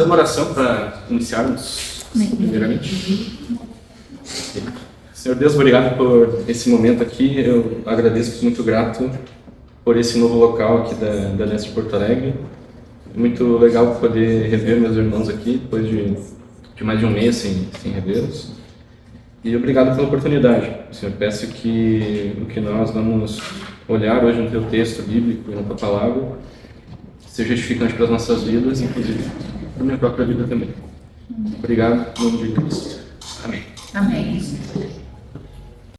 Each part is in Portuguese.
fazer uma oração para iniciarmos, primeiramente. Senhor Deus, obrigado por esse momento aqui. Eu agradeço, sou muito grato por esse novo local aqui da Aliança de Porto Alegre. É muito legal poder rever meus irmãos aqui, depois de mais de um mês sem revê-los. E obrigado pela oportunidade. Senhor, peço que o que nós vamos olhar hoje no teu texto bíblico e na tua palavra seja edificante para as nossas vidas, inclusive para a minha própria vida também. Obrigado, em nome de Cristo. Amém. Amém.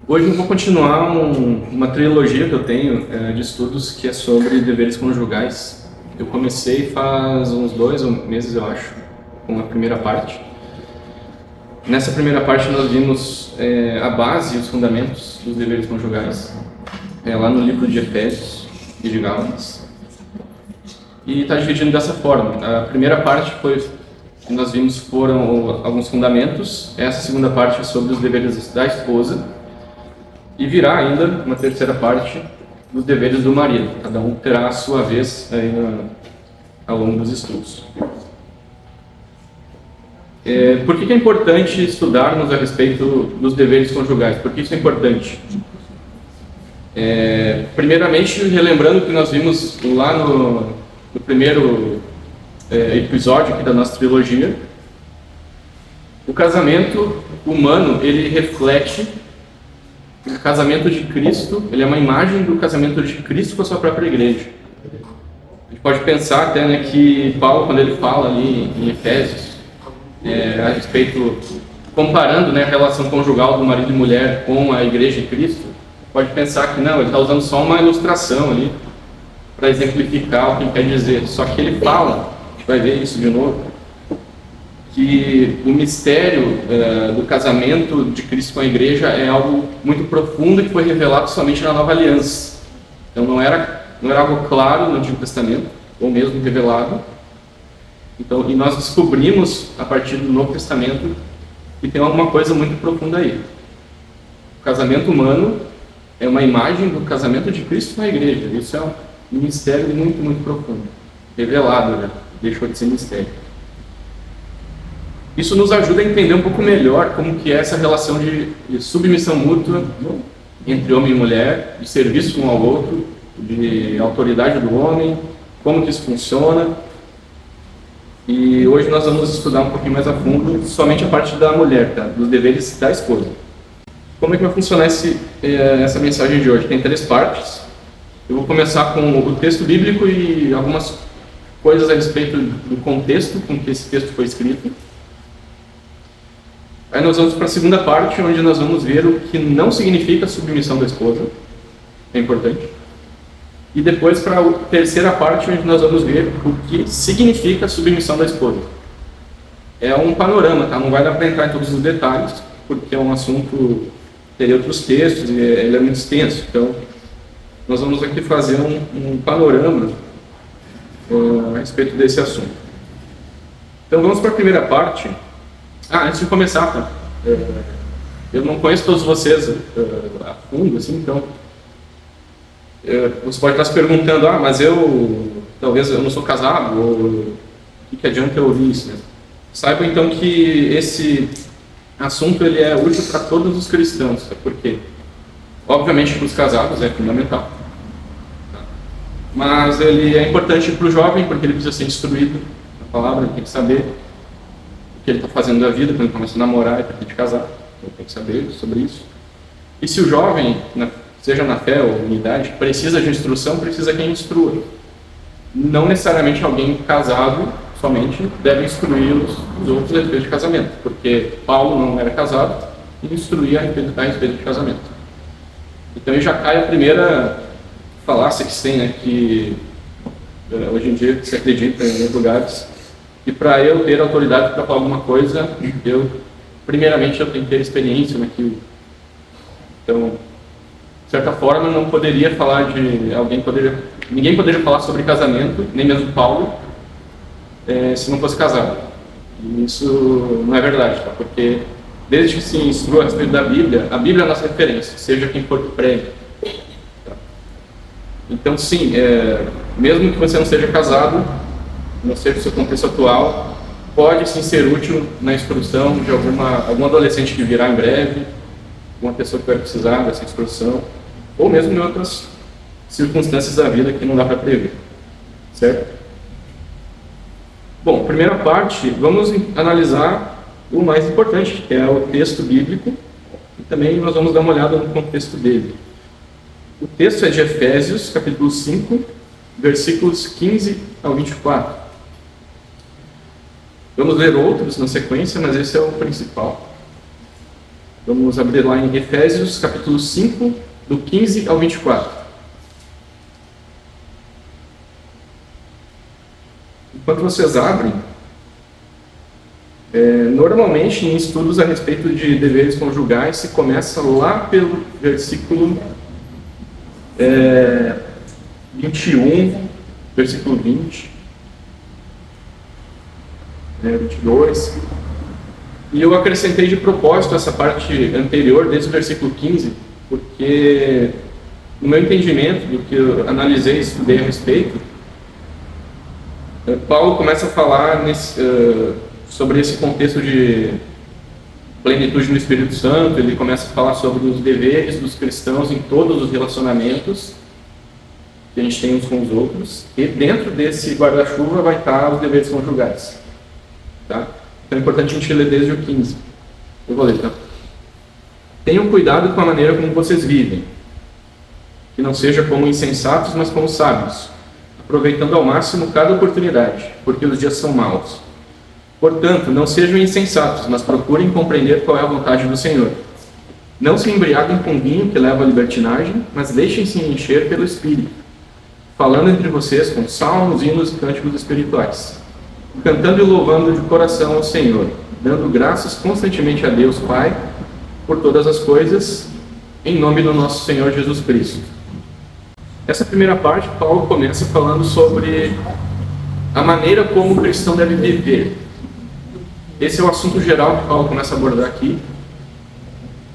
Hoje eu vou continuar uma trilogia que eu tenho de estudos que é sobre deveres conjugais. Eu comecei faz uns 2 meses, eu acho, com a primeira parte. Nessa primeira parte nós vimos a base e os fundamentos dos deveres conjugais, lá no livro de Efésios e de Gálatas. E está dividido dessa forma. A primeira parte que nós vimos foram alguns fundamentos. Essa segunda parte é sobre os deveres da esposa. E virá ainda uma terceira parte dos deveres do marido. Cada um terá a sua vez aí ao longo dos estudos. Por que é importante estudarmos a respeito dos deveres conjugais? Por que isso é importante? Primeiramente, relembrando que nós vimos lá no primeiro episódio aqui da nossa trilogia, o casamento humano, ele reflete o casamento de Cristo, ele é uma imagem do casamento de Cristo com a sua própria igreja. A gente pode pensar até que Paulo, quando ele fala ali em Efésios, a respeito, comparando a relação conjugal do marido e mulher com a igreja de Cristo, pode pensar que não, ele está usando só uma ilustração ali, para exemplificar o que ele quer dizer. Só que ele fala, a gente vai ver isso de novo, que o mistério do casamento de Cristo com a igreja é algo muito profundo que foi revelado somente na Nova Aliança. Então não era algo claro no Antigo Testamento, ou mesmo revelado. Então, e nós descobrimos, a partir do Novo Testamento, que tem alguma coisa muito profunda aí. O casamento humano é uma imagem do casamento de Cristo com a igreja. Isso é um mistério muito, muito profundo. Revelado, deixou de ser mistério. Isso nos ajuda a entender um pouco melhor como que é essa relação de submissão mútua entre homem e mulher, de serviço um ao outro, de autoridade do homem, como que isso funciona. E hoje nós vamos estudar um pouquinho mais a fundo somente a parte da mulher, dos deveres da esposa. Como é que vai funcionar essa mensagem de hoje? Tem 3 partes. Eu vou começar com o texto bíblico e algumas coisas a respeito do contexto com que esse texto foi escrito. Aí nós vamos para a segunda parte, onde nós vamos ver o que não significa submissão da esposa. É importante. E depois para a terceira parte, onde nós vamos ver o que significa submissão da esposa. É um panorama, tá? Não vai dar para entrar em todos os detalhes, porque é um assunto, teria outros textos e ele é muito extenso. Então, nós vamos aqui fazer um panorama a respeito desse assunto. Então vamos para a primeira parte. Antes de começar, tá? Eu não conheço todos vocês a fundo, assim, então você pode estar se perguntando, mas talvez eu não sou casado, ou o que adianta eu ouvir isso, né? Saiba então que esse assunto ele é útil para todos os cristãos, tá? Porque obviamente para os casados é fundamental, mas ele é importante para o jovem porque ele precisa ser instruído na palavra, ele tem que saber o que ele está fazendo da vida quando ele começa a namorar e pretende casar, ele tem que saber sobre isso. E se o jovem, seja na fé ou em idade, precisa de instrução, precisa quem instrua. Não necessariamente alguém casado somente deve instruir os outros a respeito de casamento, porque Paulo não era casado e instruía a respeito de casamento. Então aí já cai a primeira falácia que se tem, né, que hoje em dia se acredita em alguns lugares, que para eu ter autoridade para falar alguma coisa, primeiramente eu tenho que ter experiência naquilo. Então, de certa forma, não poderia falar ninguém poderia falar sobre casamento, nem mesmo Paulo, se não fosse casado. E isso não é verdade, tá? Porque desde que se instrua a respeito da Bíblia, a Bíblia é a nossa referência, seja quem for que pregue. Tá? Então, sim, mesmo que você não seja casado, não seja o seu contexto atual, pode sim ser útil na instrução de algum adolescente que virá em breve, uma pessoa que vai precisar dessa instrução, ou mesmo em outras circunstâncias da vida que não dá para prever, certo? Bom, primeira parte, vamos analisar o mais importante, que é o texto bíblico, e também nós vamos dar uma olhada no contexto dele. O texto é de Efésios, capítulo 5, versículos 15 ao 24. Vamos ler outros na sequência, mas esse é o principal. Vamos abrir lá em Efésios, capítulo 5, do 15 ao 24. Enquanto vocês abrem, normalmente em estudos a respeito de deveres conjugais se começa lá pelo versículo 21, versículo 20, 22. E eu acrescentei de propósito essa parte anterior, desde o versículo 15, porque no meu entendimento, do que eu analisei e estudei a respeito, Paulo começa a falar sobre esse contexto de plenitude no Espírito Santo. Ele começa a falar sobre os deveres dos cristãos em todos os relacionamentos que a gente tem uns com os outros, e dentro desse guarda-chuva vai estar os deveres conjugais, tá? Então é importante a gente ler desde o 15. Eu vou ler, tá? Tenham cuidado com a maneira como vocês vivem, que não seja como insensatos, mas como sábios, aproveitando ao máximo cada oportunidade, porque os dias são maus. Portanto, não sejam insensatos, mas procurem compreender qual é a vontade do Senhor. Não se embriaguem com vinho que leva à libertinagem, mas deixem-se encher pelo Espírito, falando entre vocês com salmos, hinos e cânticos espirituais, cantando e louvando de coração ao Senhor, dando graças constantemente a Deus Pai por todas as coisas, em nome do nosso Senhor Jesus Cristo. Essa primeira parte, Paulo começa falando sobre a maneira como o cristão deve viver. Esse é o assunto geral que Paulo começa a abordar aqui.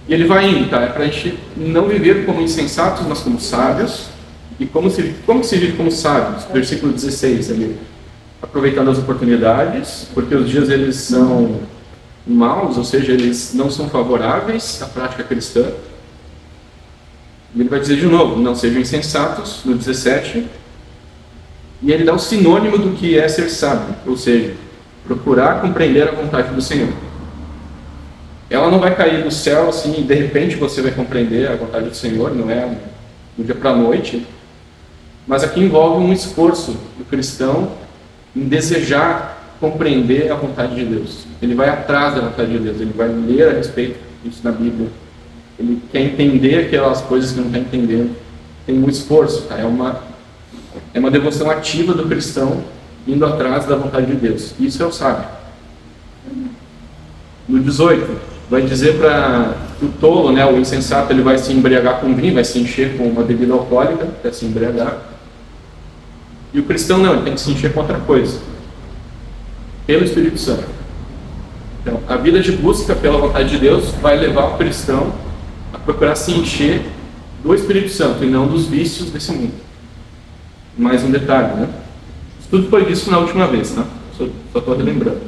E ele vai indo, tá? É para a gente não viver como insensatos, mas como sábios. E como se vive como sábios? Versículo 16 ali. Aproveitando as oportunidades, porque os dias eles são maus, ou seja, eles não são favoráveis à prática cristã. Ele vai dizer de novo, não sejam insensatos, no 17, e ele dá o sinônimo do que é ser sábio, ou seja, procurar compreender a vontade do Senhor. Ela não vai cair do céu assim, e de repente você vai compreender a vontade do Senhor, não é do dia para a noite, mas aqui envolve um esforço do cristão em desejar compreender a vontade de Deus. Ele vai atrás da vontade de Deus, ele vai ler a respeito disso na Bíblia. Ele quer entender aquelas coisas que não está entendendo. Tem um esforço, tá? É uma devoção ativa do cristão indo atrás da vontade de Deus. Isso é o sábio. No 18, vai dizer para o tolo, né, o insensato, ele vai se embriagar com vinho, vai se encher com uma bebida alcoólica, para se embriagar. E o cristão não, ele tem que se encher com outra coisa. Pelo Espírito Santo. Então, a vida de busca pela vontade de Deus vai levar o cristão a procurar se encher do Espírito Santo e não dos vícios desse mundo. Mais um detalhe, né? Isso tudo foi visto na última vez, tá? Só estou relembrando.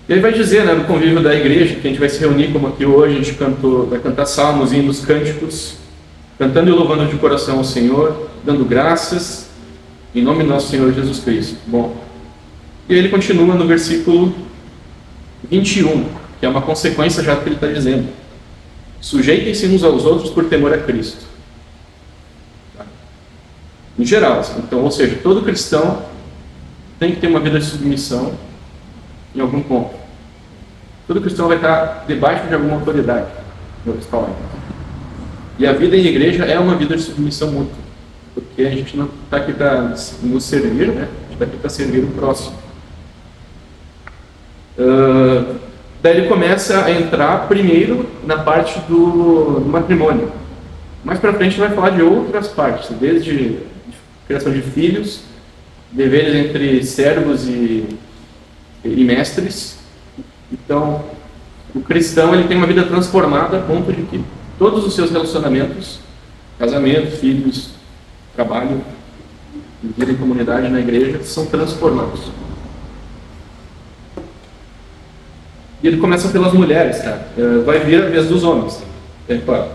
E aí vai dizer, né, no convívio da igreja, que a gente vai se reunir como aqui hoje, a gente vai cantar salmos, hinos, cânticos, cantando e louvando de coração ao Senhor, dando graças, em nome do nosso Senhor Jesus Cristo. Bom, e aí ele continua no versículo 21, que é uma consequência já do que ele está dizendo. Sujeitem-se uns aos outros por temor a Cristo. Tá? Em geral, assim. Então, ou seja, todo cristão tem que ter uma vida de submissão em algum ponto. Todo cristão vai estar debaixo de alguma autoridade, no palavras. E a vida em igreja é uma vida de submissão mútua, porque a gente não está aqui para nos servir, né? A gente está aqui para servir o próximo. Daí ele começa a entrar primeiro na parte do matrimônio. Mais para frente ele vai falar de outras partes, desde criação de filhos, deveres entre servos e mestres. Então, o cristão ele tem uma vida transformada a ponto de que todos os seus relacionamentos, casamento, filhos, trabalho, vida em comunidade na igreja, são transformados. E ele começa pelas mulheres, cara. Vai vir a vez dos homens, é claro.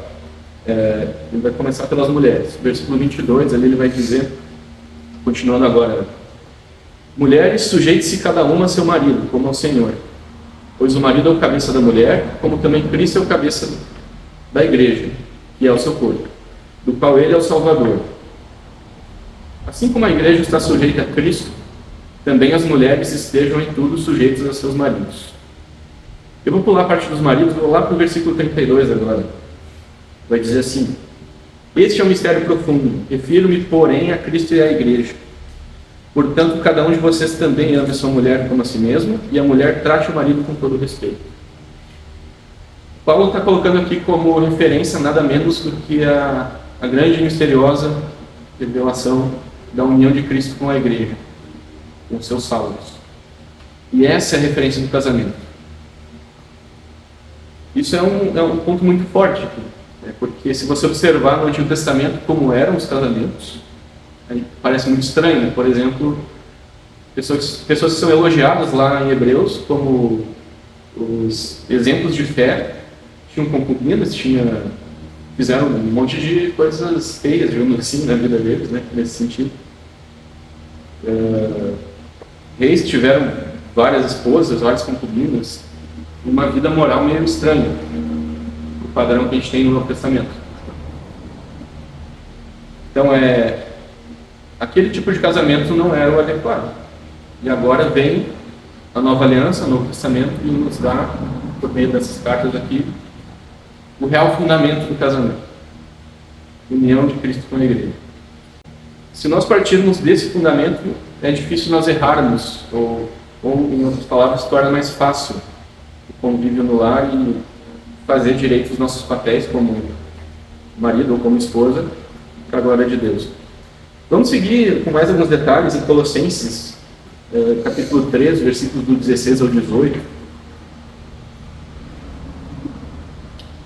Ele vai começar pelas mulheres. Versículo 22, ali ele vai dizer, continuando agora: mulheres, sujeite-se cada uma a seu marido, como ao Senhor. Pois o marido é o cabeça da mulher, como também Cristo é o cabeça da igreja, que é o seu corpo, do qual ele é o Salvador. Assim como a igreja está sujeita a Cristo, também as mulheres estejam em tudo sujeitas a seus maridos. Eu vou pular a parte dos maridos, vou lá para o versículo 32 agora. Vai dizer assim: este é um mistério profundo, refiro-me, porém, a Cristo e à igreja. Portanto, cada um de vocês também ame sua mulher como a si mesmo, e a mulher trate o marido com todo respeito. Paulo está colocando aqui como referência nada menos do que a grande e misteriosa revelação da união de Cristo com a igreja, com seus salvos. E essa é a referência do casamento. Isso é um ponto muito forte aqui, né? Porque se você observar no Antigo Testamento como eram os casamentos, aí parece muito estranho, né? Por exemplo, pessoas que são elogiadas lá em Hebreus como os exemplos de fé, tinham concubinas, fizeram um monte de coisas feias, digamos assim, na vida deles, né? Nesse sentido. Reis tiveram várias esposas, várias concubinas, uma vida moral meio estranha, o padrão que a gente tem no Novo Testamento. Então, aquele tipo de casamento não era o adequado. E agora vem a nova aliança, o Novo Testamento, e nos dá, por meio dessas cartas aqui, o real fundamento do casamento. União de Cristo com a igreja. Se nós partirmos desse fundamento, é difícil nós errarmos, ou em outras palavras, se torna mais fácil o convívio no lar e fazer direito os nossos papéis como marido ou como esposa, para a glória de Deus. Vamos seguir com mais alguns detalhes em Colossenses, capítulo 3, versículos do 16 ao 18.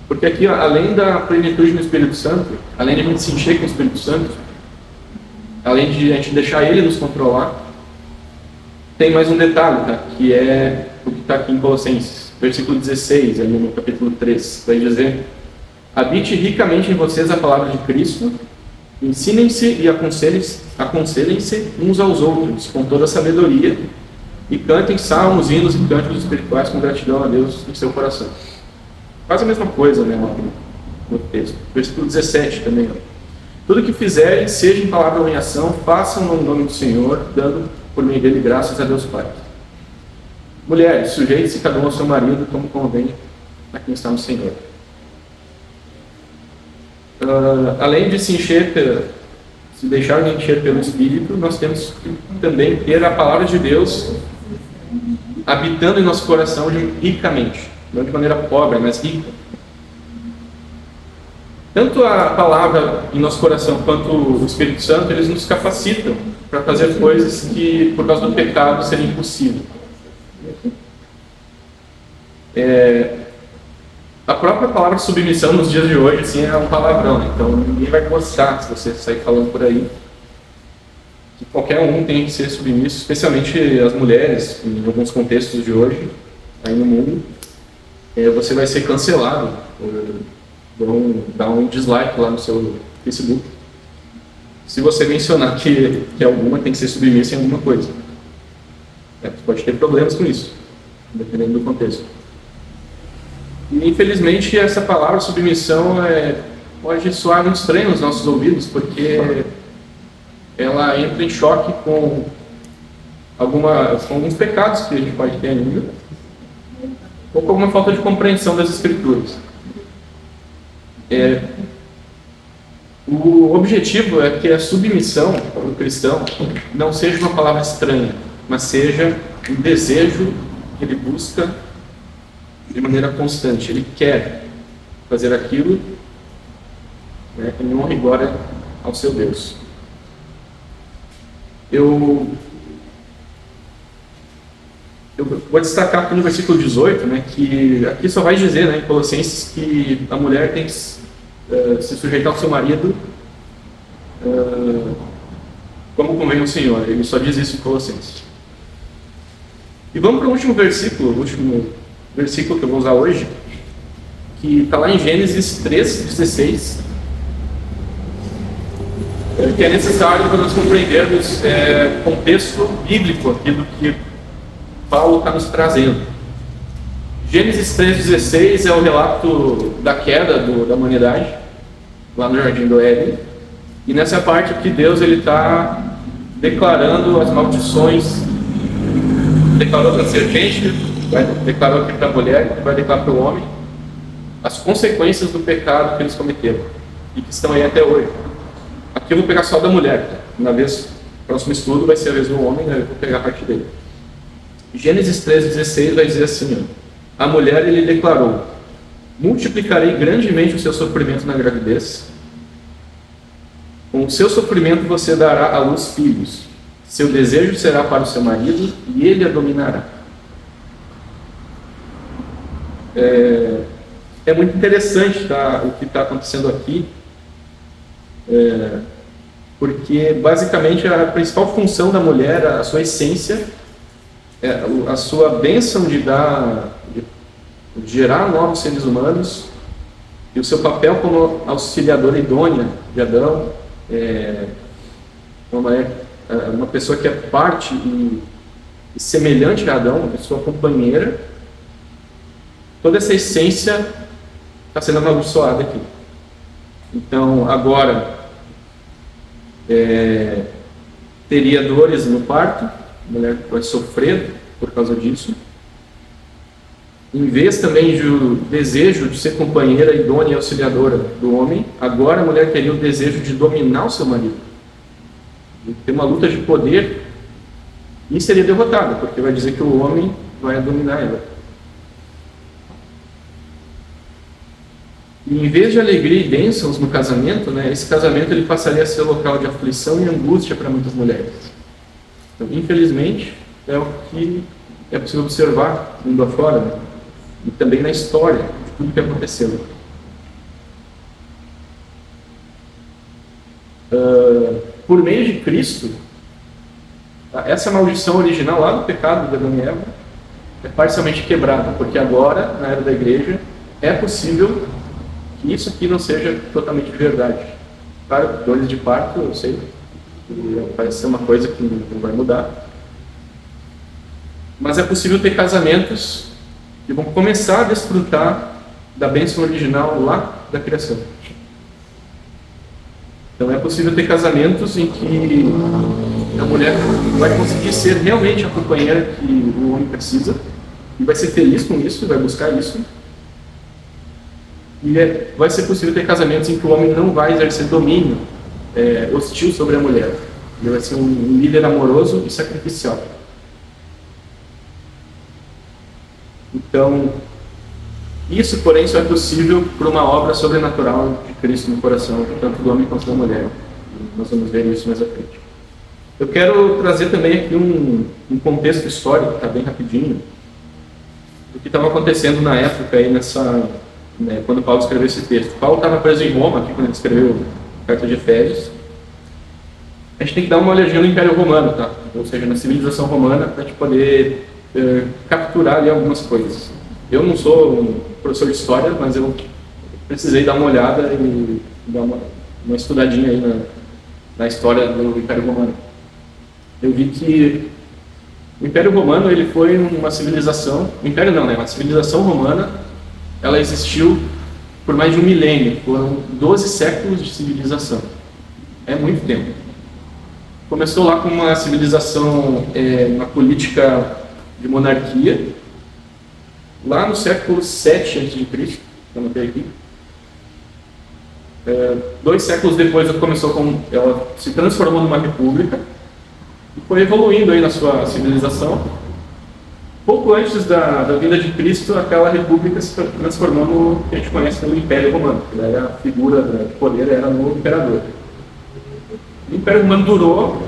Porque aqui, além da plenitude no Espírito Santo, além de a gente se encher com o Espírito Santo, além de a gente deixar ele nos controlar, tem mais um detalhe, tá? Que é o que está aqui em Colossenses, versículo 16, ali no capítulo 3, vai dizer: habite ricamente em vocês a palavra de Cristo, ensinem-se e aconselhem-se uns aos outros com toda a sabedoria, e cantem salmos, hinos e cânticos espirituais com gratidão a Deus em seu coração. Quase a mesma coisa, né, no texto. Versículo 17 também. Tudo que fizerem, seja em palavra ou em ação, façam no nome do Senhor, dando por meio dele graças a Deus Pai. Mulheres, sujeitem-se cada um ao seu marido, como convém a quem está no Senhor. Além de se deixar de encher pelo Espírito, nós temos que também ter a palavra de Deus habitando em nosso coração ricamente. Não de maneira pobre, mas rica. Tanto a palavra em nosso coração quanto o Espírito Santo, eles nos capacitam para fazer coisas que, por causa do pecado, seriam impossíveis. A própria palavra submissão nos dias de hoje assim, é um palavrão, né? Então ninguém vai gostar se você sair falando por aí. Que qualquer um tem que ser submisso, especialmente as mulheres, em alguns contextos de hoje, aí no mundo. Você vai ser cancelado, vão dar um dislike lá no seu Facebook, se você mencionar que alguma tem que ser submissa em alguma coisa. Você pode ter problemas com isso, dependendo do contexto. E infelizmente essa palavra submissão pode soar muito estranho nos nossos ouvidos, porque ela entra em choque com alguns pecados que a gente pode ter ainda, ou com alguma falta de compreensão das Escrituras. O objetivo é que a submissão do cristão não seja uma palavra estranha, mas seja um desejo que ele busca de maneira constante. Ele quer fazer aquilo, né, em honra e glória ao seu Deus. Eu vou destacar aqui no versículo 18, né, que aqui só vai dizer, né, em Colossenses, que a mulher tem que se sujeitar ao seu marido como temor o Senhor. Ele só diz isso em Colossenses. E vamos para o último versículo que eu vou usar hoje, que está lá em Gênesis 3:16, que é necessário para nós compreendermos o contexto bíblico aqui do que Paulo está nos trazendo. Gênesis 3:16 é o relato da queda da humanidade, lá no Jardim do Éden, e nessa parte aqui Deus está declarando as maldições, declarou para a serpente, declarou aqui para a mulher, vai declarar para o homem, as consequências do pecado que eles cometeram, e que estão aí até hoje. Aqui eu vou pegar só da mulher, no próximo estudo vai ser a vez do homem, né? Eu vou pegar a parte dele. Gênesis 3:16 vai dizer assim, a mulher ele declarou, multiplicarei grandemente o seu sofrimento na gravidez, com o seu sofrimento você dará à luz filhos, seu desejo será para o seu marido e ele a dominará. É muito interessante o que está acontecendo aqui, porque basicamente a principal função da mulher, a sua essência, a sua bênção de gerar novos seres humanos, e o seu papel como auxiliadora idônea de Adão, uma pessoa que é parte e semelhante a Adão, a sua companheira, toda essa essência está sendo amaldiçoada aqui. Então, agora, teria dores no parto, a mulher vai sofrer por causa disso. Em vez também do desejo de ser companheira, idônea e auxiliadora do homem, agora a mulher teria o desejo de dominar o seu marido, de ter uma luta de poder, e seria derrotada, porque vai dizer que o homem vai dominar ela. E em vez de alegria e bênçãos no casamento, esse casamento ele passaria a ser local de aflição e angústia para muitas mulheres. Então, infelizmente, é o que é possível observar mundo afora, e também na história de tudo que aconteceu. Por meio de Cristo, essa maldição original lá do pecado de Adão e Eva é parcialmente quebrada, porque agora, na era da igreja, é possível que isso aqui não seja totalmente verdade. Claro, dores de parto, eu sei, parece ser uma coisa que não vai mudar, mas é possível ter casamentos que vão começar a desfrutar da bênção original lá da criação. Então é possível ter casamentos em que a mulher vai conseguir ser realmente a companheira que o homem precisa, e vai ser feliz com isso, vai buscar isso. E vai ser possível ter casamentos em que o homem não vai exercer domínio hostil sobre a mulher. Ele vai ser um líder amoroso e sacrificial. Então, isso, porém, só é possível por uma obra sobrenatural de Cristo no coração, tanto do homem quanto da mulher. Nós vamos ver isso mais à frente. Eu quero trazer também aqui um contexto histórico, tá bem rapidinho, do que estava acontecendo na época, aí quando Paulo escreveu esse texto. Paulo estava preso em Roma, aqui, quando ele escreveu a carta de Efésios. A gente tem que dar uma olhadinha no Império Romano, tá? Ou seja, na civilização romana, para a gente poder capturar ali algumas coisas. Eu não sou um professor de história, mas eu precisei dar uma olhada e dar uma estudadinha aí na história do Império Romano. Eu vi que o Império Romano ele foi uma civilização, uma civilização romana, ela existiu por mais de 1 milênio, foram 12 séculos de civilização. É muito tempo. Começou lá com uma civilização, uma política de monarquia, lá no século 7 a.C., eu anotei aqui. 2 séculos depois ela se transformou numa república e foi evoluindo aí na sua civilização. Pouco antes da vinda de Cristo, aquela república se transformou no que a gente conhece como Império Romano, que daí a figura de poder era no imperador. O Império Romano durou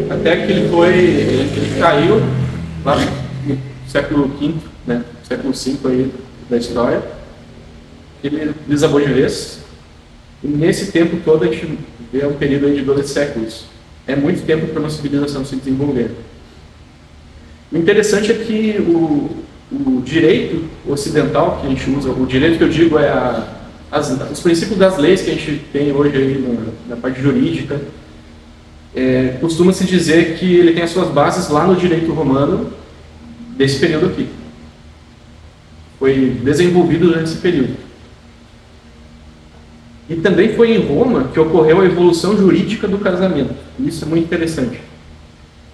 até que ele caiu lá no século V, século V aí da história. Ele desabou de vez. E nesse tempo todo a gente vê um período aí de 12 séculos é muito tempo para uma civilização se desenvolver. O interessante é que o direito ocidental que a gente usa, o direito que eu digo é os princípios das leis que a gente tem hoje aí na parte jurídica, costuma-se dizer que ele tem as suas bases lá no direito romano desse período aqui. Foi desenvolvido durante esse período. E também foi em Roma que ocorreu a evolução jurídica do casamento. Isso é muito interessante.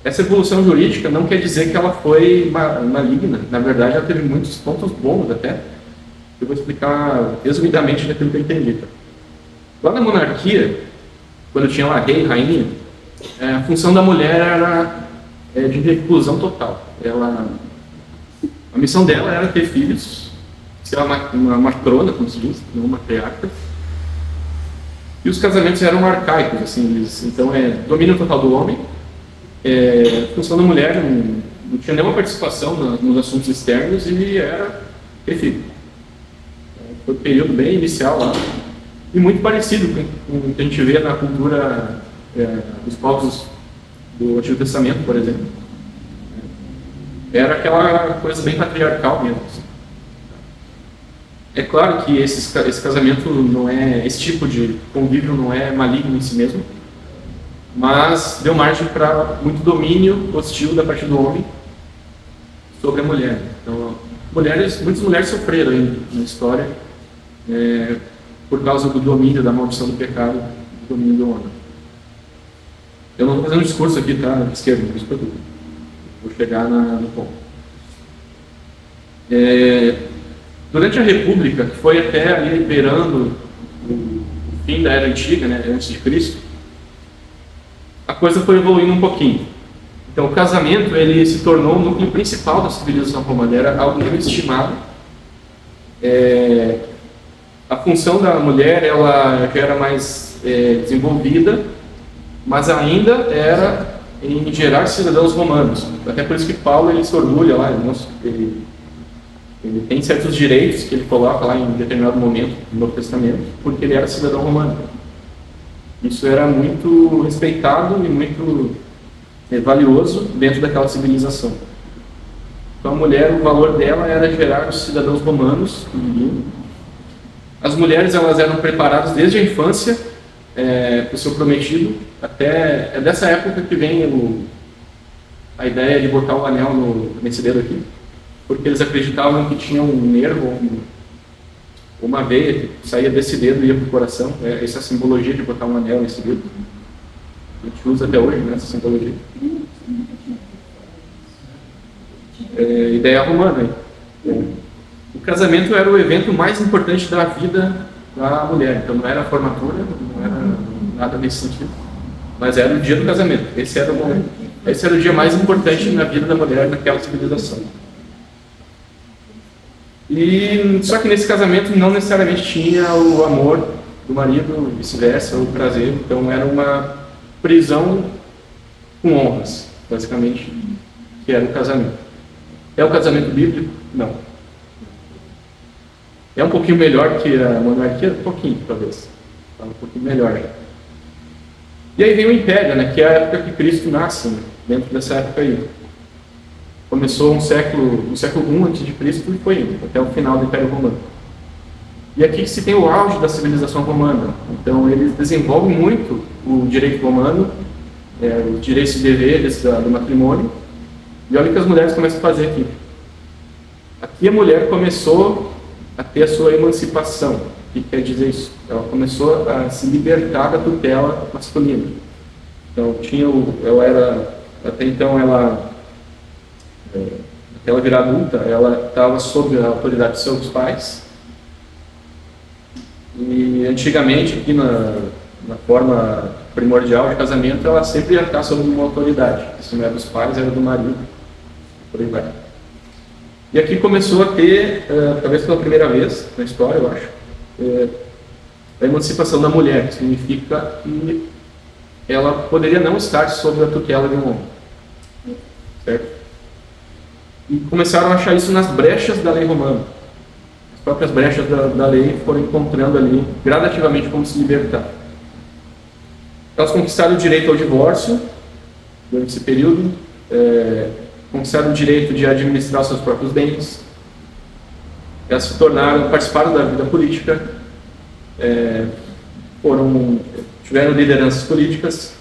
Essa evolução jurídica não quer dizer que ela foi maligna. Na verdade, ela teve muitos pontos bons até. Eu vou explicar resumidamente daquilo que eu entendi. Tá? Lá na monarquia, quando tinha lá rei, rainha, a função da mulher era de reclusão total. A missão dela era ter filhos, ser uma matrona, como se diz, não uma matriarca. E os casamentos eram arcaicos, assim, então domínio total do homem. A função da mulher não tinha nenhuma participação nos assuntos externos e era ter filho. Foi um período bem inicial lá e muito parecido com o que a gente vê na cultura dos povos do Antigo Testamento, por exemplo. Era aquela coisa bem patriarcal mesmo. É claro que esse casamento não é, esse tipo de convívio não é maligno em si mesmo, mas deu margem para muito domínio hostil da parte do homem sobre a mulher. Então, muitas mulheres sofreram aí na história por causa do domínio, da maldição do pecado, do domínio do homem. Eu não estou fazendo um discurso aqui, tá? De esquerda, não se preocupe. Vou chegar no ponto. Durante a República, que foi até ali beirando o fim da Era Antiga, né, antes de Cristo, a coisa foi evoluindo um pouquinho. Então, o casamento ele se tornou o núcleo principal da civilização romana, era algo muito estimado. A função da mulher ela já era mais desenvolvida, mas ainda era em gerar cidadãos romanos. Até por isso que Paulo ele se orgulha lá, ele tem certos direitos que ele coloca lá em determinado momento do Novo Testamento, porque ele era cidadão romano. Isso era muito respeitado e muito valioso dentro daquela civilização. Então a mulher, o valor dela era gerar os cidadãos romanos. As mulheres elas eram preparadas desde a infância para o seu prometido. Até é dessa época que vem a ideia de botar o anel nesse dedo aqui, porque eles acreditavam que tinha um nervo, uma veia que saía desse dedo e ia para o coração. Essa simbologia de botar um anel nesse dedo. A gente usa até hoje, né, essa simbologia. Ideia romana. O casamento era o evento mais importante da vida da mulher. Então não era a formatura, não era nada nesse sentido, mas era o dia do casamento. Esse era o dia mais importante na vida da mulher naquela civilização. Só que nesse casamento não necessariamente tinha o amor do marido, vice-versa, o prazer. Então era uma prisão com honras, basicamente, que era o casamento. É o casamento bíblico? Não. É um pouquinho melhor que a monarquia? Um pouquinho, talvez. Um pouquinho melhor. E aí vem o Império, né, que é a época que Cristo nasce, né, dentro dessa época aí. Começou no século I a.C. e foi indo até o final do Império Romano. E aqui que se tem o auge da civilização romana. Então eles desenvolvem muito o direito romano, os direitos e deveres do matrimônio. E olha o que as mulheres começam a fazer aqui. Aqui a mulher começou a ter a sua emancipação. O que quer dizer isso? Ela começou a se libertar da tutela masculina. Então até então ela virar adulta, ela estava sob a autoridade de seus pais. E antigamente, aqui na forma primordial de casamento, ela sempre ia estar sob uma autoridade. Se não era dos pais, era do marido. Por aí vai. E aqui começou a ter, talvez pela primeira vez na história, eu acho, a emancipação da mulher, que significa que ela poderia não estar sob a tutela de um homem. Certo? E começaram a achar isso nas brechas da lei romana. As próprias brechas da lei foram encontrando ali gradativamente como se libertar. Elas conquistaram o direito ao divórcio durante esse período, conquistaram o direito de administrar seus próprios bens, elas se tornaram, participaram da vida política, tiveram lideranças políticas.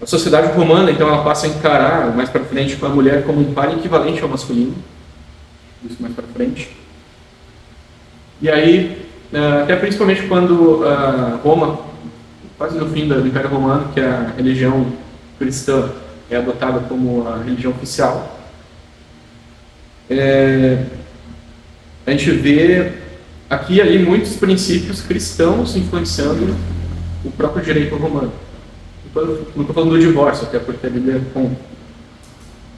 A sociedade romana, então, ela passa a encarar mais para frente a mulher como um par equivalente ao masculino, isso mais para frente. E aí, até principalmente quando Roma, quase no fim do Império Romano, que a religião cristã é adotada como a religião oficial, a gente vê aqui e ali muitos princípios cristãos influenciando o próprio direito romano. Não estou falando do divórcio, até porque a Bíblia é contra.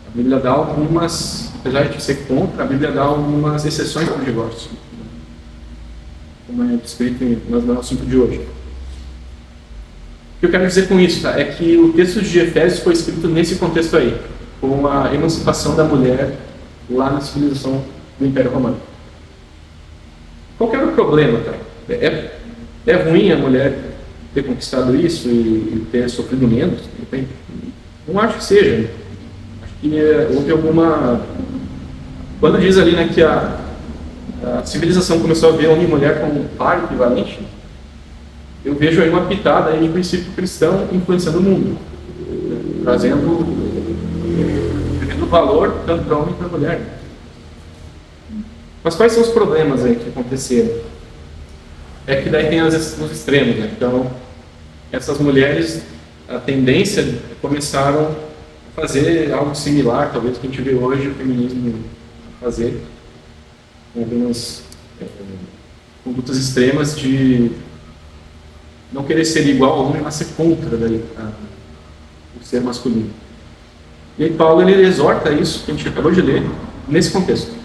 A Bíblia dá algumas, apesar de ser contra, a Bíblia dá algumas exceções para o divórcio, como é descrito no assunto de hoje. O que eu quero dizer com isso, tá? É que o texto de Efésios foi escrito nesse contexto aí, com a emancipação da mulher lá na civilização do Império Romano. Qual que era o problema, tá? É ruim a mulher ter conquistado isso e ter sofrido menos? Não acho que seja. Acho que houve alguma... Quando diz ali, né, que a civilização começou a ver homem e mulher como um par equivalente, eu vejo aí uma pitada aí de princípio cristão influenciando o mundo, trazendo valor tanto para homem quanto para mulher. Mas quais são os problemas aí que aconteceram? É que daí tem os extremos, né? Então, essas mulheres, a tendência começaram a fazer algo similar, talvez, que a gente vê hoje o feminismo fazer, com algumas condutas extremas de não querer ser igual ao homem, mas ser contra o ser masculino. E aí Paulo ele exorta isso, que a gente acabou de ler, nesse contexto.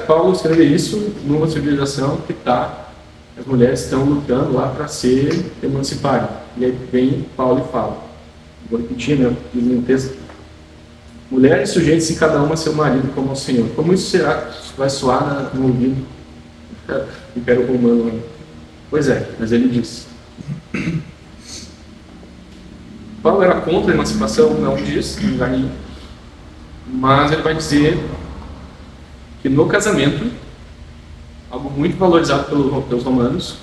Paulo escreve isso numa civilização que as mulheres estão lutando lá para se emanciparem. E aí vem Paulo e fala, vou repetir, né, diz no texto: mulheres, sujeitem-se cada uma a seu marido como ao Senhor. Como isso vai soar no ouvido do Império Romano? Né? Pois é, mas ele diz. Paulo era contra a emancipação, não diz, em lugar nenhum. Mas ele vai dizer que no casamento, algo muito valorizado pelos romanos,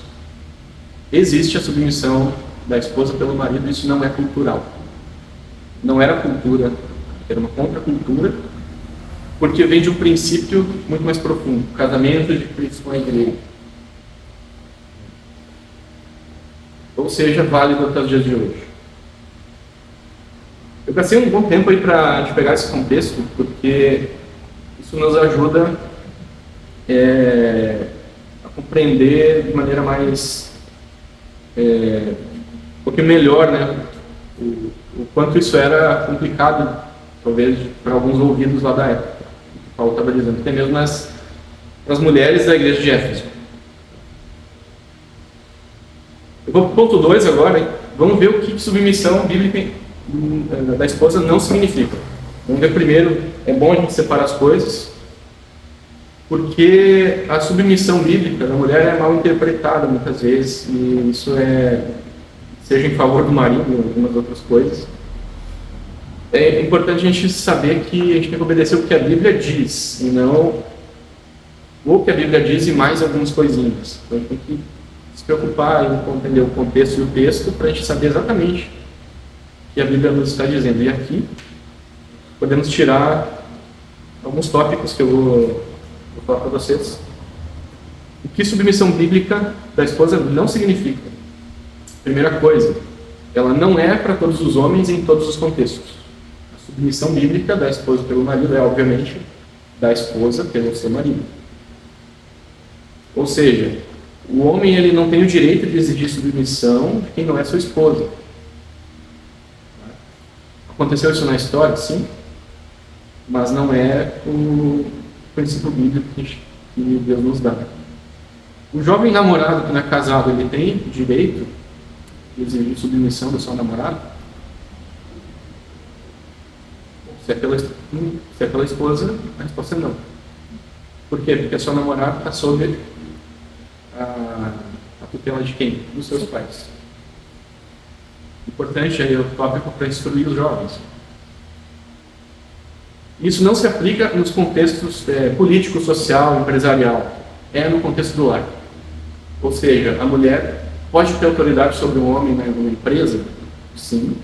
existe a submissão da esposa pelo marido. Isso não é cultural. Não era cultura, era uma contracultura, porque vem de um princípio muito mais profundo, o casamento de Cristo com a igreja. Ou seja, válido até os dias de hoje. Eu passei um bom tempo aí para pegar esse contexto, porque isso nos ajuda a compreender de maneira mais um pouquinho melhor, né, o quanto isso era complicado, talvez para alguns ouvidos lá da época, que Paulo estava dizendo, até mesmo para as mulheres da igreja de Éfeso. Eu vou para o ponto 2 agora, hein? Vamos ver o que submissão bíblica da esposa não significa. Vamos ver primeiro, é bom a gente separar as coisas, porque a submissão bíblica da mulher é mal interpretada muitas vezes, e isso seja em favor do marido e algumas outras coisas. É importante a gente saber que a gente tem que obedecer o que a Bíblia diz, e não o que a Bíblia diz e mais algumas coisinhas. Então a gente tem que se preocupar em compreender o contexto e o texto para a gente saber exatamente o que a Bíblia nos está dizendo. E aqui podemos tirar alguns tópicos que eu vou falar para vocês. O que submissão bíblica da esposa não significa? Primeira coisa, ela não é para todos os homens em todos os contextos. A submissão bíblica da esposa pelo marido é, obviamente, da esposa pelo seu marido. Ou seja, o homem ele não tem o direito de exigir submissão de quem não é sua esposa. Aconteceu isso na história? Sim. Mas não é o princípio bíblico que Deus nos dá. O jovem namorado que não é casado, ele tem direito de exigir submissão do seu namorado? Se é pela esposa, a resposta é não. Por quê? Porque a sua namorada está sob a tutela de quem? Dos seus pais. Importante aí o tópico para instruir os jovens. Isso não se aplica nos contextos político, social, empresarial. É no contexto do lar. Ou seja, a mulher pode ter autoridade sobre o homem numa empresa? Sim,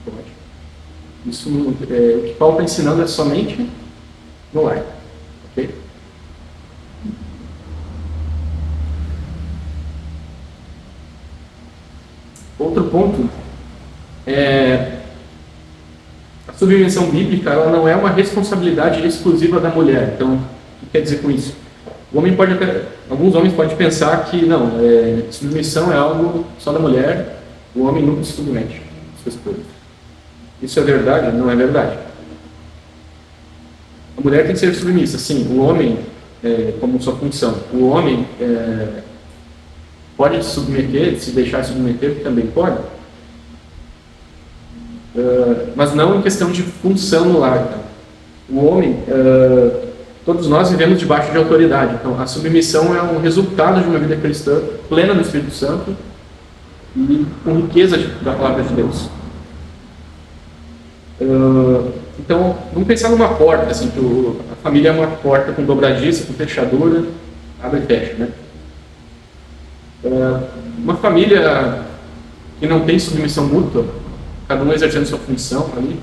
pode. Isso, o que Paulo está ensinando é somente no lar. Ok? Outro ponto é a submissão bíblica. Ela não é uma responsabilidade exclusiva da mulher. Então, o que quer dizer com isso? Alguns homens podem pensar que não, submissão é algo só da mulher, o homem nunca se submete à sua esposa. Isso é verdade? Não é verdade. A mulher tem que ser submissa, sim. O homem, como sua função, o homem pode se submeter, se deixar submeter, também pode, mas não em questão de função no lar. Tá? O homem, todos nós vivemos debaixo de autoridade, então a submissão é um resultado de uma vida cristã plena do Espírito Santo e com riqueza da palavra de Deus. Então, vamos pensar numa porta, assim, que a família é uma porta com dobradiça, com fechadura, abre e fecha, né? Uma família que não tem submissão mútua, cada um exercendo sua função ali,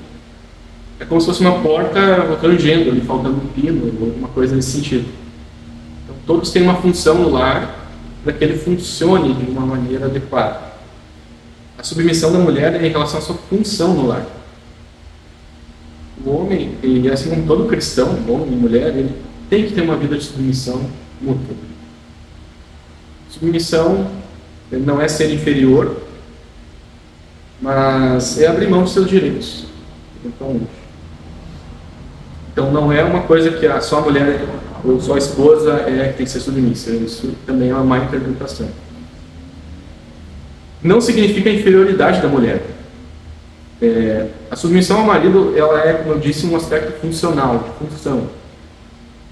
é como se fosse uma porta rangendo ali, faltando um pino, ou alguma coisa nesse sentido. Então, todos têm uma função no lar para que ele funcione de uma maneira adequada. A submissão da mulher é em relação à sua função no lar. O homem, e assim como todo cristão, homem e mulher, ele tem que ter uma vida de submissão mútua. Submissão não é ser inferior, mas é abrir mão dos seus direitos. Então não é uma coisa que só a mulher ou só a esposa que tem que ser submissa. Isso também é uma má interpretação. Não significa a inferioridade da mulher. A submissão ao marido, ela é, como eu disse, um aspecto funcional, de função.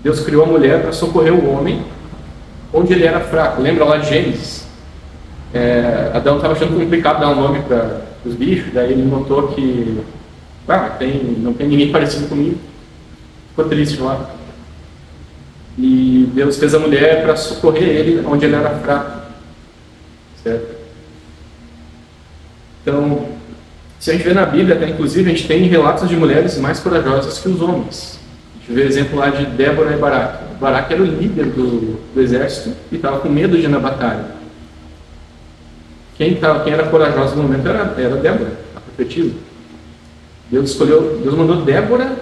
Deus criou a mulher para socorrer o homem onde ele era fraco. Lembra lá de Gênesis? Adão estava achando complicado dar um nome para os bichos, daí ele notou que não tem ninguém parecido comigo. Ficou triste lá. E Deus fez a mulher para socorrer ele onde ele era fraco. Certo? Então, se a gente vê na Bíblia, até inclusive, a gente tem relatos de mulheres mais corajosas que os homens. A gente vê exemplo lá de Débora e Baraque. Baraque era o líder do exército e estava com medo de ir na batalha. Quem era corajosa no momento era Débora, a profetisa. Deus mandou Débora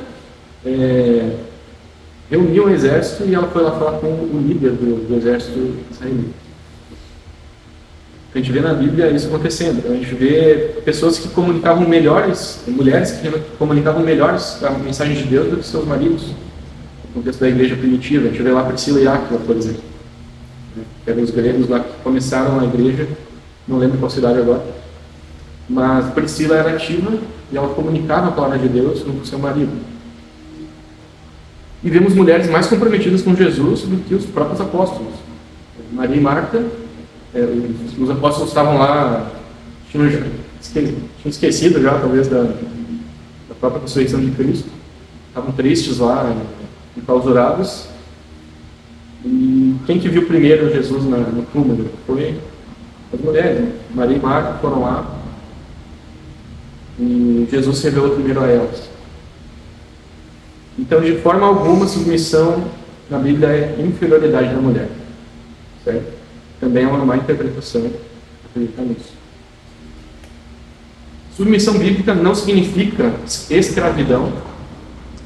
reunir um exército e ela foi lá falar com o líder do exército israelita. A gente vê na Bíblia isso acontecendo. A gente vê pessoas que comunicavam melhores, mulheres que comunicavam melhores a mensagem de Deus do que seus maridos. No contexto da igreja primitiva, a gente vê lá Priscila e Áquila, por exemplo. Que eram os gregos lá que começaram a igreja, não lembro qual cidade agora. Mas Priscila era ativa e ela comunicava a palavra de Deus com o seu marido. E vemos mulheres mais comprometidas com Jesus do que os próprios apóstolos. Maria e Marta, os apóstolos estavam lá, tinham esquecido já, talvez, da própria ressurreição de Cristo. Estavam tristes lá, enclausurados. E quem que viu primeiro Jesus no túmulo? Foi as mulheres, né? Maria e Marta foram lá. E Jesus se revelou primeiro a elas. Então, de forma alguma, submissão na Bíblia é inferioridade da mulher. Certo? Também é uma má interpretação acreditar nisso. Submissão bíblica não significa escravidão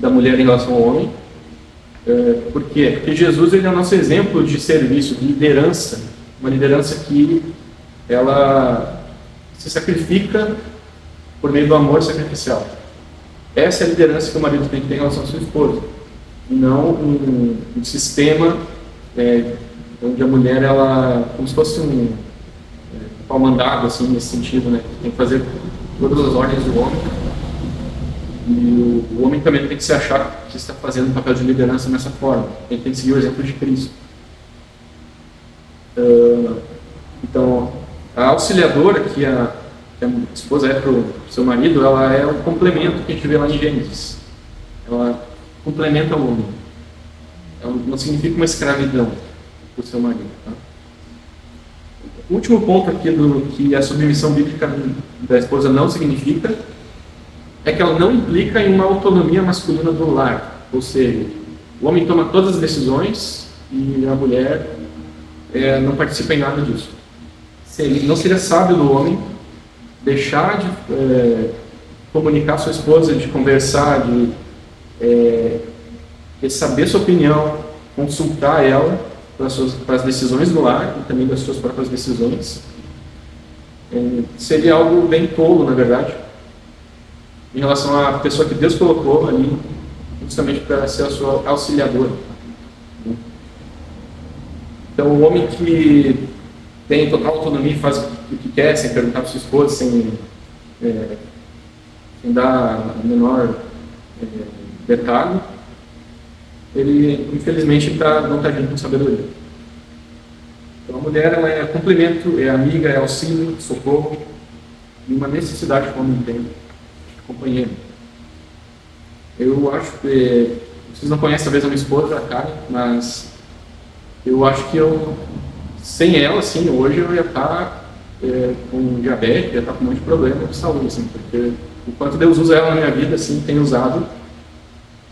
da mulher em relação ao homem. Por quê? Porque Jesus ele é o nosso exemplo de serviço, de liderança. Uma liderança que ela se sacrifica por meio do amor sacrificial. Essa é a liderança que o marido tem que ter em relação à sua esposa. Não um sistema onde a mulher, ela, como se fosse um pau-mandado, assim, nesse sentido, né? Tem que fazer todas as ordens do homem. E o homem também tem que se achar que está fazendo um papel de liderança nessa forma. Ele tem que seguir o exemplo de Cristo. Então, a auxiliadora que que a esposa é para o seu marido, ela é o complemento que a gente vê lá em Gênesis. Ela complementa o homem. Ela não significa uma escravidão para o seu marido. Tá? O último ponto aqui do que a submissão bíblica da esposa não significa é que ela não implica em uma autonomia masculina do lar. Ou seja, o homem toma todas as decisões e a mulher não participa em nada disso. Não seria sábio do homem deixar de comunicar a sua esposa, de conversar, de saber sua opinião, consultar ela para as decisões do lar e também das suas próprias decisões. Seria algo bem tolo, na verdade, em relação à pessoa que Deus colocou ali, justamente para ser a sua auxiliadora. Então, o homem que tem total autonomia e faz o que quer, sem perguntar para sua esposa, sem dar o menor detalhe, ele, infelizmente, não está agindo com sabedoria. Então, a mulher ela é complemento, é amiga, é auxílio, socorro, e uma necessidade que o homem tem de companheiro. Eu acho que vocês não conhecem talvez a minha esposa, a Karen, mas eu acho que sem ela, assim, hoje eu ia estar com diabetes, ia estar com um monte de problema de saúde, assim, porque o quanto Deus usa ela na minha vida, assim, tem usado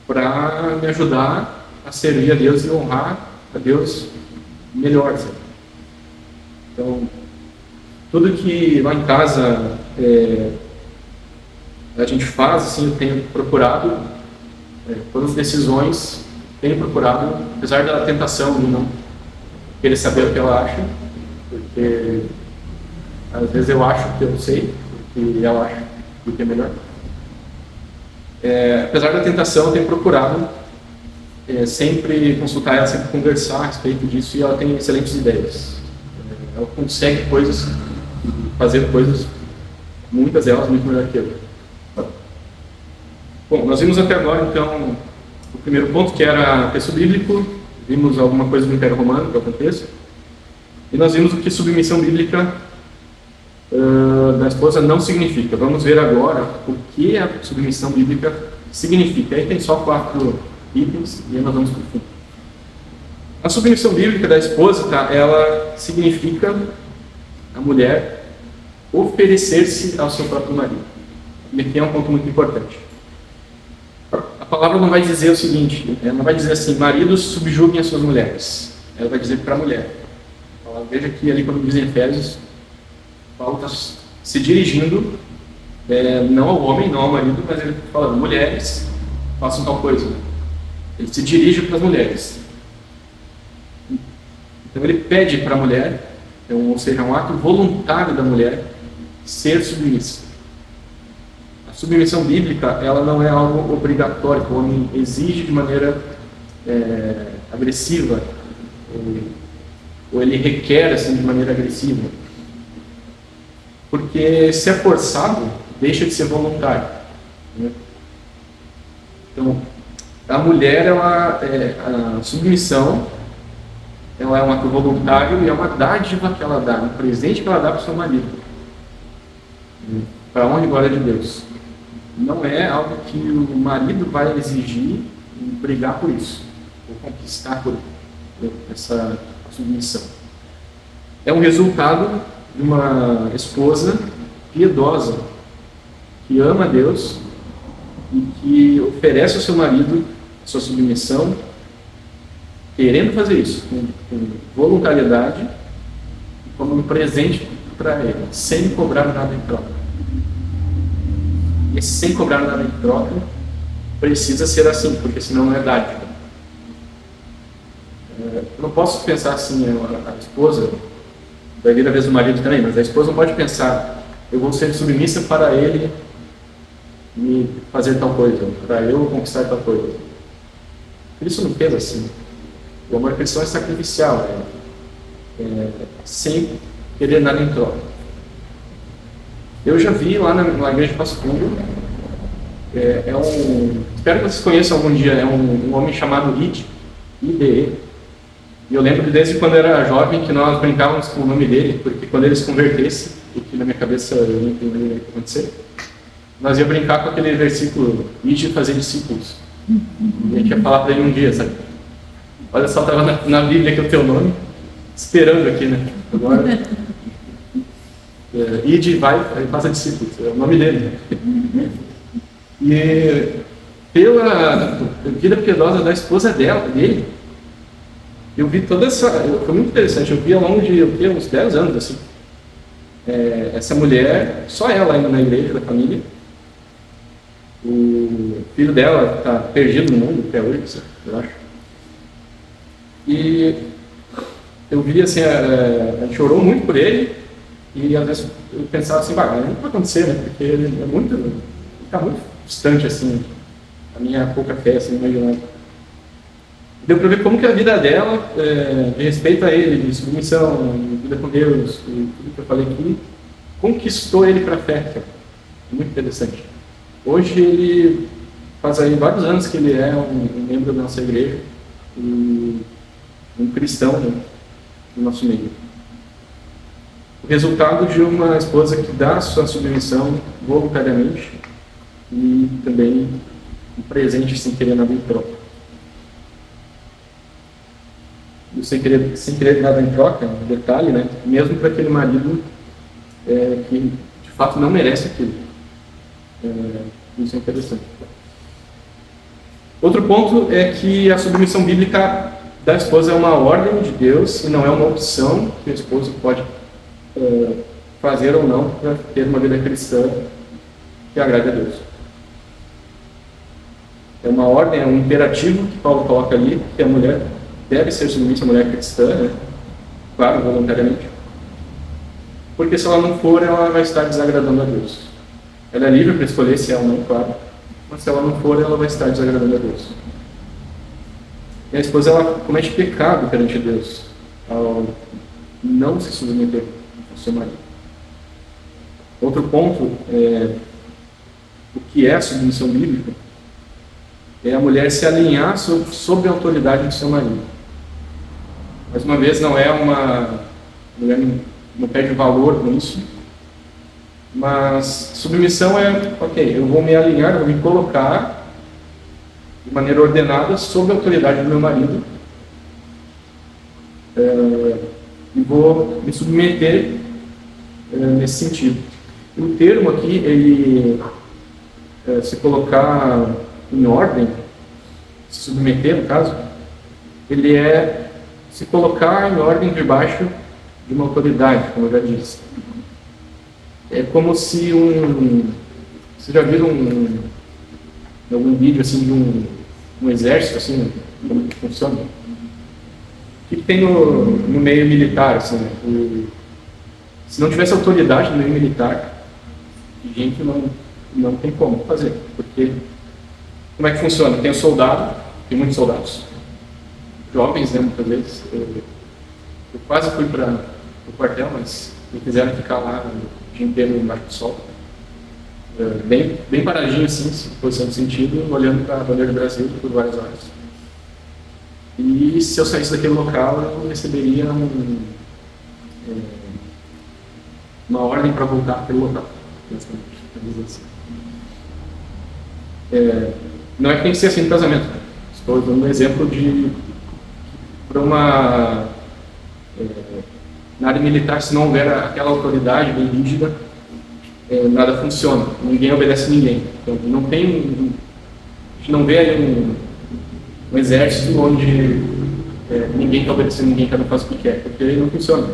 para me ajudar a servir a Deus e honrar a Deus melhor, assim. Então, tudo que lá em casa a gente faz, assim, eu tenho procurado, todas as decisões, tenho procurado, apesar da tentação de não querer saber o que ela acha, porque às vezes eu acho que eu sei, porque ela acha o que é melhor. Apesar da tentação, eu tenho procurado sempre consultar ela, sempre conversar a respeito disso, e ela tem excelentes ideias. Ela consegue fazer coisas, muitas delas, muito melhor que eu. Bom, nós vimos até agora, então, o primeiro ponto, que era texto bíblico, vimos alguma coisa do Império Romano, que é o contexto, e nós vimos o que submissão bíblica da esposa não significa. Vamos ver agora o que a submissão bíblica significa. Aí tem só 4 itens e aí nós vamos para o fim. A submissão bíblica da esposa, tá, ela significa a mulher oferecer-se ao seu próprio marido. E aqui é um ponto muito importante. A palavra não vai dizer o seguinte, ela não vai dizer assim, maridos subjuguem as suas mulheres. Ela vai dizer para a mulher. Veja que ali quando diz em Efésios, Paulo está se dirigindo, não ao homem, não ao marido, mas ele está falando, mulheres, façam tal coisa. Ele se dirige para as mulheres. Então ele pede para a mulher, ou seja, um ato voluntário da mulher, ser submissa. A submissão bíblica, ela não é algo obrigatório, que o homem exige de maneira agressiva, ou ele requer assim, de maneira agressiva. Porque se é forçado, deixa de ser voluntário. Né? Então, a mulher, a submissão, ela é um ato voluntário e é uma dádiva que ela dá, um presente que ela dá para o seu marido. Para a honra e glória de Deus. Não é algo que o marido vai exigir e brigar por isso, ou conquistar por essa submissão. É um resultado de uma esposa piedosa, que ama a Deus e que oferece ao seu marido sua submissão, querendo fazer isso com voluntariedade e como um presente para ele, sem cobrar nada em troca. E sem cobrar nada em troca precisa ser assim, porque senão não é dádiva. Eu não posso pensar assim, a esposa, vai vir a vez do marido também, mas a esposa não pode pensar, eu vou ser submissa para ele me fazer tal coisa, para eu conquistar tal coisa. Cristo não fez assim. O amor cristão é sacrificial, sem querer nada em troca. Eu já vi lá na igreja de Passo Fundo, espero que vocês conheçam algum dia, é um homem chamado IDE. E eu lembro que desde quando eu era jovem que nós brincávamos com o nome dele, porque quando ele se convertesse, porque na minha cabeça eu não entendi o que ia acontecer. Nós ia brincar com aquele versículo, ide fazer discípulos. E a gente ia falar para ele um dia, sabe? Olha só, estava na Bíblia aqui o teu nome, esperando aqui, né? Agora, ide, vai, faça discípulos, é o nome dele. E pela vida piedosa da esposa dele, eu vi toda essa... Foi muito interessante, eu vi ao longo de uns 10 anos, assim, essa mulher, só ela ainda na igreja da família. O filho dela está perdido no mundo até hoje, eu acho. E eu vi assim, a gente orou muito por ele, e às vezes eu pensava assim, não vai acontecer, né? Porque ele está muito distante, assim, a minha pouca fé, assim, imaginando. Deu para ver como que a vida dela, de respeito a ele, de submissão, de vida com Deus, e tudo que eu falei aqui, conquistou ele para a fé. É muito interessante. Hoje ele faz aí vários anos que ele é um membro da nossa igreja, e um cristão, né, no nosso meio. O resultado de uma esposa que dá sua submissão voluntariamente e também um presente sem querer nada em troca. E sem querer nada em troca, um detalhe, né? Mesmo para aquele marido que de fato não merece aquilo. Isso é interessante. Outro ponto é que a submissão bíblica da esposa é uma ordem de Deus e não é uma opção que o esposo pode fazer ou não para ter uma vida cristã que agrade a Deus. É uma ordem, é um imperativo que Paulo coloca ali, que a mulher deve ser submissa à mulher cristã, né? Claro, voluntariamente. Porque se ela não for, ela vai estar desagradando a Deus. Ela é livre para escolher se é ou não, claro. Mas se ela não for, ela vai estar desagradando a Deus. E a esposa, ela comete pecado perante Deus ao não se submeter ao seu marido. Outro ponto, o que é a submissão bíblica, é a mulher se alinhar sob a autoridade do seu marido. Mais uma vez, não é uma mulher não perde valor com isso, mas submissão é, ok, eu vou me alinhar, eu vou me colocar de maneira ordenada sob a autoridade do meu marido e vou me submeter nesse sentido. O termo aqui, ele se colocar em ordem, se submeter no caso, ele é se colocar em ordem debaixo de uma autoridade, como eu já disse. É como se vocês já viram algum vídeo assim de um exército, assim, como que funciona? O que tem no meio militar, assim, né? Se não tivesse autoridade no meio militar, a gente não tem como fazer, porque como é que funciona? Tem o soldado, tem muitos soldados, jovens, né, muitas vezes. Eu quase fui para o quartel, mas me fizeram ficar lá o dia inteiro embaixo do sol. Bem paradinho assim, em posição de sentido, olhando para a bandeira do Brasil por várias horas. E se eu saísse daquele local, eu receberia uma ordem para voltar para aquele local. Assim. Não é que tem que ser assim no casamento. Estou dando um exemplo de para na área militar, se não houver aquela autoridade bem rígida, nada funciona. Ninguém obedece a ninguém. Então, a gente não vê aí um exército onde ninguém está obedecendo ninguém, cada um faz o que quer, porque não funciona.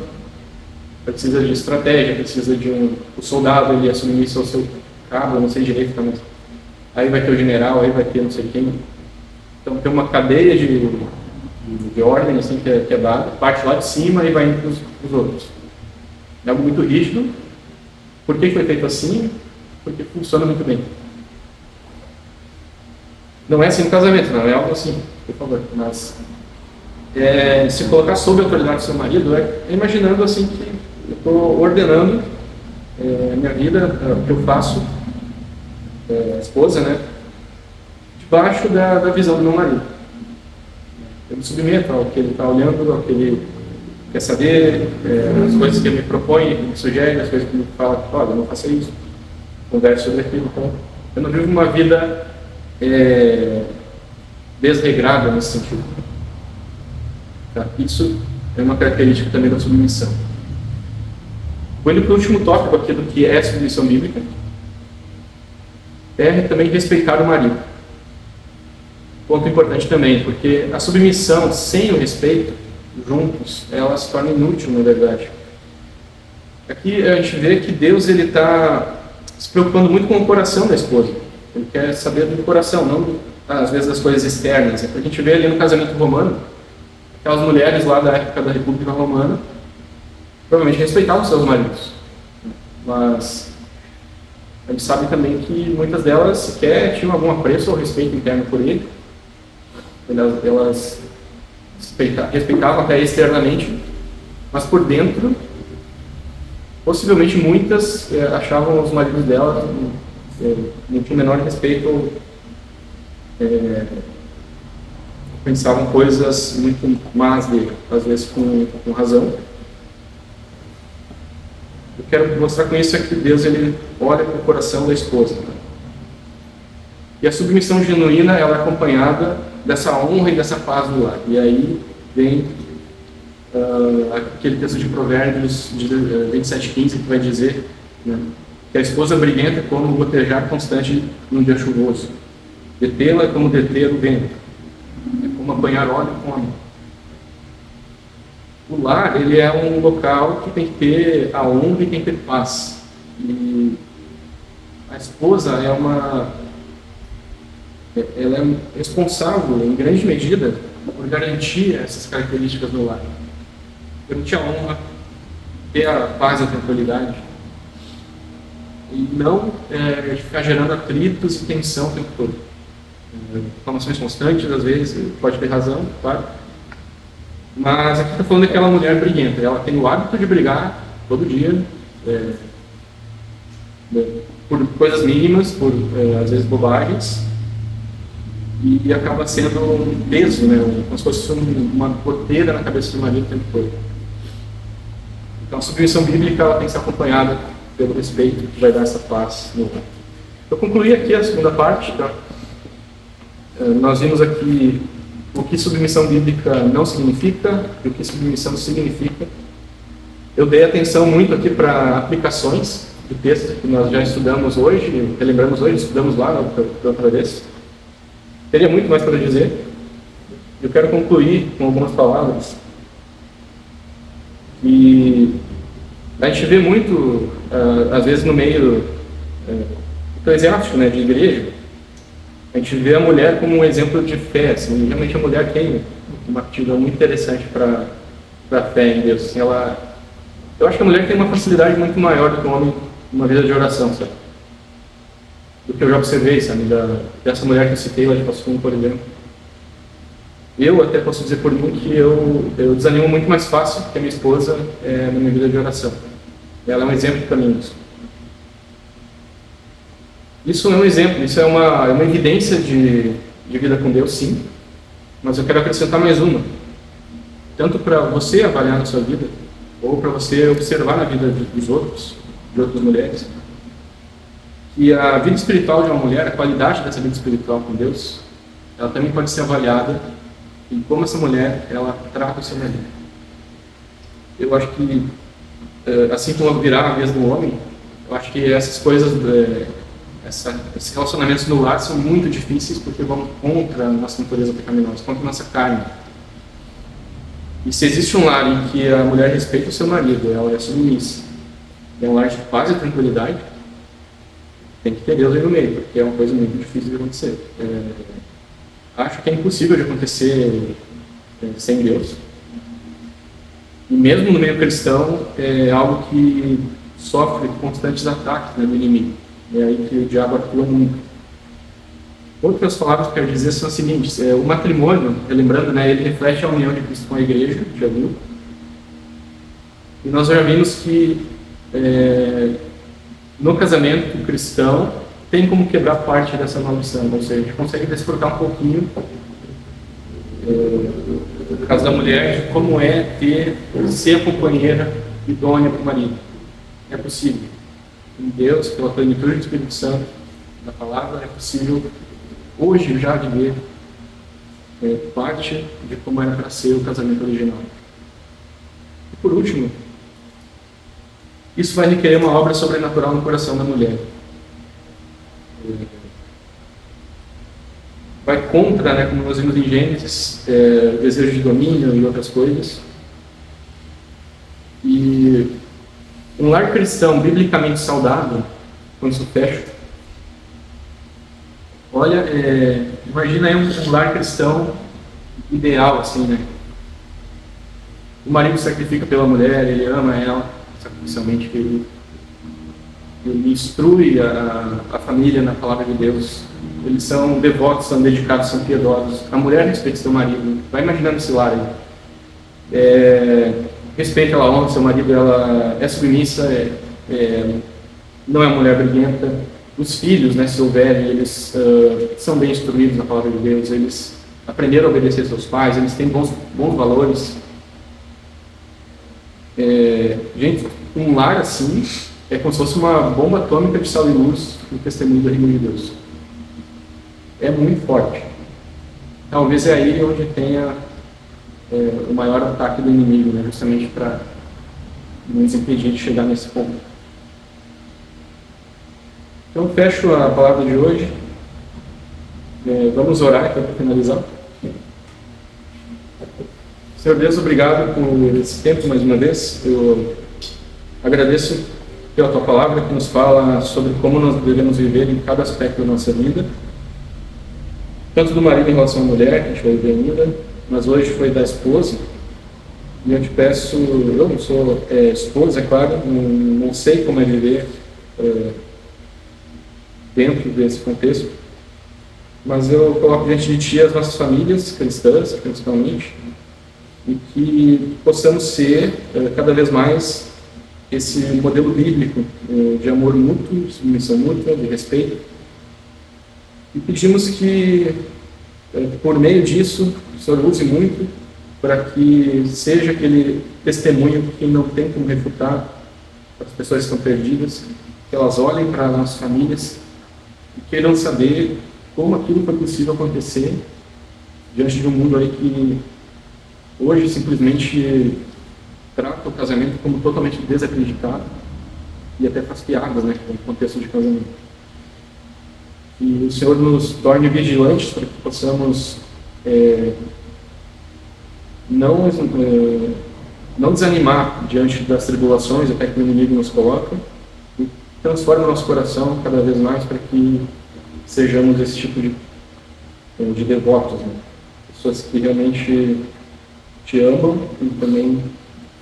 Precisa de estratégia, precisa de o soldado ele assumir isso ao seu cabo, eu não sei direito também. Aí vai ter o general, aí vai ter não sei quem. Então tem uma cadeia de ordem assim, que é dada, parte lá de cima e vai indo para os outros. É algo muito rígido. Por que foi feito assim? Porque funciona muito bem. Não é assim no casamento, não é algo assim, por favor. Mas se colocar sob a autoridade do seu marido é imaginando assim que eu estou ordenando a minha vida, o que eu faço, a esposa, né? Debaixo da visão do meu marido. Eu me submeto ao que ele está olhando, ao que ele quer saber as coisas que ele me propõe, que me sugere, as coisas que ele fala, olha, não faça isso, converse sobre aquilo. Então, eu não vivo uma vida desregrada nesse sentido. Tá? Isso é uma característica também da submissão. Vou indo para o último tópico aqui do que é submissão bíblica. É também respeitar o marido. Ponto importante também, porque a submissão sem o respeito, juntos, ela se torna inútil, na verdade. Aqui a gente vê que Deus está se preocupando muito com o coração da esposa. Ele quer saber do coração, não às vezes das coisas externas. A gente vê ali no casamento romano, aquelas mulheres lá da época da República Romana, provavelmente respeitavam seus maridos. Mas a gente sabe também que muitas delas sequer tinham algum apreço ou respeito interno por ele. Elas respeitavam até externamente, mas por dentro, possivelmente muitas achavam os maridos delas não tinham o menor respeito ou pensavam coisas muito más dele, às vezes com razão. Eu quero mostrar com isso que Deus ele olha para o coração da esposa. Né? E a submissão genuína ela é acompanhada dessa honra e dessa paz do lar. E aí vem aquele texto de Provérbios de 27:15 que vai dizer, né, que a esposa briguenta é como o gotejar constante num dia chuvoso. Detê-la é como deter o vento. É como apanhar óleo com a mão. O lar ele é um local que tem que ter a honra e tem que ter paz. E a esposa ela é responsável, em grande medida, por garantir essas características no lar. Garantir a honra, ter a paz e a tranquilidade. E não ficar gerando atritos e tensão o tempo todo. Reclamações constantes, às vezes, pode ter razão, claro. Mas aqui está falando daquela mulher briguenta. Ela tem o hábito de brigar todo dia, por coisas mínimas, por às vezes bobagens, e acaba sendo um peso, né? Como se fosse uma goteira na cabeça do marido o tempo todo. Então a submissão bíblica ela tem que ser acompanhada pelo respeito que vai dar essa paz no lar. Eu concluí aqui a segunda parte. Tá? Nós vimos aqui o que submissão bíblica não significa e o que submissão significa. Eu dei atenção muito aqui para aplicações do texto que nós já estudamos hoje, relembramos hoje, estudamos lá da outra vez. Teria muito mais para dizer. Eu quero concluir com algumas palavras. E a gente vê muito, às vezes no meio eclesiástico, né, de igreja, a gente vê a mulher como um exemplo de fé. Assim, realmente a mulher tem uma atitude muito interessante para a fé em Deus. Assim, eu acho que a mulher tem uma facilidade muito maior do que o homem numa vida de oração, sabe? Do que eu já observei, sabe? Dessa mulher que eu citei lá de Passo, por exemplo. Eu até posso dizer por mim que eu desanimo muito mais fácil que a minha esposa na minha vida de oração. Ela é um exemplo para mim. Isso é um exemplo, isso é uma evidência de vida com Deus, sim. Mas eu quero acrescentar mais uma. Tanto para você avaliar na sua vida, ou para você observar na vida dos outros, de outras mulheres, que a vida espiritual de uma mulher, a qualidade dessa vida espiritual com Deus, ela também pode ser avaliada em como essa mulher, ela trata o seu marido. Eu acho que, assim como virar a vez do homem, eu acho que essas coisas, esses relacionamentos no lar são muito difíceis porque vão contra a nossa natureza pecaminosa, contra a nossa carne. E se existe um lar em que a mulher respeita o seu marido, ela é submissa, é um lar de paz e tranquilidade, tem que ter Deus aí no meio, porque é uma coisa muito difícil de acontecer. Acho que é impossível de acontecer sem Deus. E mesmo no meio cristão, é algo que sofre constantes ataques, né, do inimigo. É aí que o diabo atua muito. Outras palavras que eu quero dizer são as seguintes. O matrimônio, lembrando, né, ele reflete a união de Cristo com a igreja, já viu? E nós já vimos que no casamento cristão tem como quebrar parte dessa maldição, ou seja, a gente consegue desfrutar um pouquinho no caso da mulher, de como é ser a companheira idônea para o marido. É possível. Em Deus, pela plenitude do Espírito Santo, da palavra, é possível hoje já viver parte de como era para ser o casamento original. E por último, isso vai requerer uma obra sobrenatural no coração da mulher. Vai contra, né, como nós vimos em Gênesis, o desejo de domínio e outras coisas. E um lar cristão biblicamente saudável, quando isso fecha, olha, imagina aí um lar cristão ideal, assim, né? O marido sacrifica pela mulher, ele ama ela, sacrificialmente, ele instrui a família na palavra de Deus. Eles são devotos, são dedicados, são piedosos. A mulher respeita seu marido. Vai imaginando esse lar aí. Respeita, ela honra seu marido, ela é submissa, não é uma mulher briguenta. Os filhos, né, se houverem, eles são bem instruídos na palavra de Deus, eles aprenderam a obedecer seus pais, eles têm bons valores. Gente, um lar assim é como se fosse uma bomba atômica de sal e luz no testemunho do reino de Deus. É muito forte. Talvez é aí onde tenha o maior ataque do inimigo, né? Justamente para nos impedir de chegar nesse ponto. Então, fecho a palavra de hoje. Vamos orar para finalizar. Senhor Deus, obrigado por esse tempo mais uma vez. Eu agradeço pela tua palavra que nos fala sobre como nós devemos viver em cada aspecto da nossa vida. Tanto do marido em relação à mulher, que a gente vai ver ainda, mas hoje foi da esposa. E eu te peço, eu não sou esposa, é claro, não sei como é viver dentro desse contexto, mas eu coloco diante de ti as nossas famílias cristãs, principalmente, e que possamos ser cada vez mais esse modelo bíblico de amor mútuo, de submissão mútua, de respeito. E pedimos que, por meio disso, o Senhor use muito para que seja aquele testemunho que não tem como refutar para as pessoas que estão perdidas, que elas olhem para as nossas famílias e queiram saber como aquilo foi possível acontecer diante de um mundo aí que hoje simplesmente trata o casamento como totalmente desacreditado e até faz piadas, né, com o contexto de casamento. Que o Senhor nos torne vigilantes para que possamos não desanimar diante das tribulações até que o inimigo nos coloca, e transforme o nosso coração cada vez mais para que sejamos esse tipo de devotos, né? Pessoas que realmente te amam e também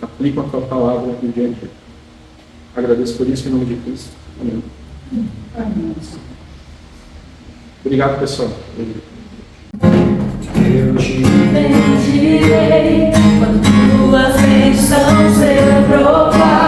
aplicam a tua palavra no dia a dia. Agradeço por isso em nome de Cristo. Amém. Amém. Obrigado, pessoal. Eu te bendirei quando tuas bênçãos eu provar.